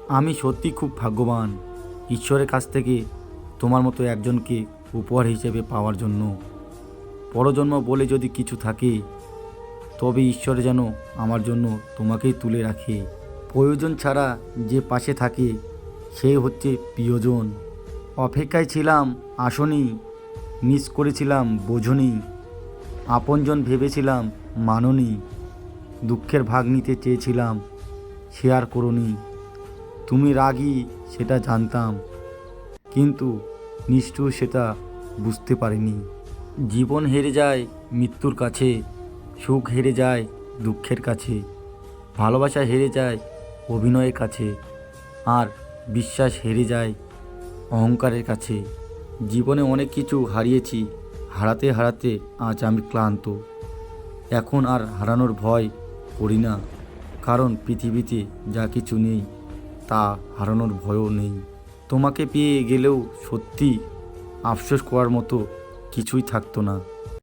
আমি সত্যি খুব ভাগ্যবান ঈশ্বরের কাছ থেকে তোমার মতো একজনকে উপহার হিসেবে পাওয়ার জন্য। পরজন্ম বলে যদি কিছু থাকে, তবে ঈশ্বর যেন আমার জন্য তোমাকেই তুলে রাখে। প্রয়োজন ছাড়া যে পাশে থাকে সে হচ্ছে প্রিয়জন। অপেক্ষায় ছিলাম, আসনি, মিস করেছিলাম, বোঝনি, আপনজন ভেবেছিলাম, মাননি, দুঃখের ভাগ নিতে চেয়েছিলাম, শেয়ার করনি। তুমি রাগী সেটা জানতাম, কিন্তু নিষ্ঠুর সেটা বুঝতে পারিনি। জীবন হেরে যায় মৃত্যুর কাছে, সুখ হেরে যায় দুঃখের কাছে, ভালোবাসা হেরে যায় অভিনয়ের কাছে, আর বিশ্বাস হেরে যায় অহংকারের কাছে। জীবনে অনেক কিছু হারিয়েছি, হারাতে হারাতে আজ আমি ক্লান্ত। এখন আর হারানোর ভয় করি না, কারণ পৃথিবীতে যা কিছু নেই তা হারানোর ভয়ও নেই। তোমাকে পেয়ে গেলেও সত্যি আফসোস করার মতো কিছুই থাকতো না।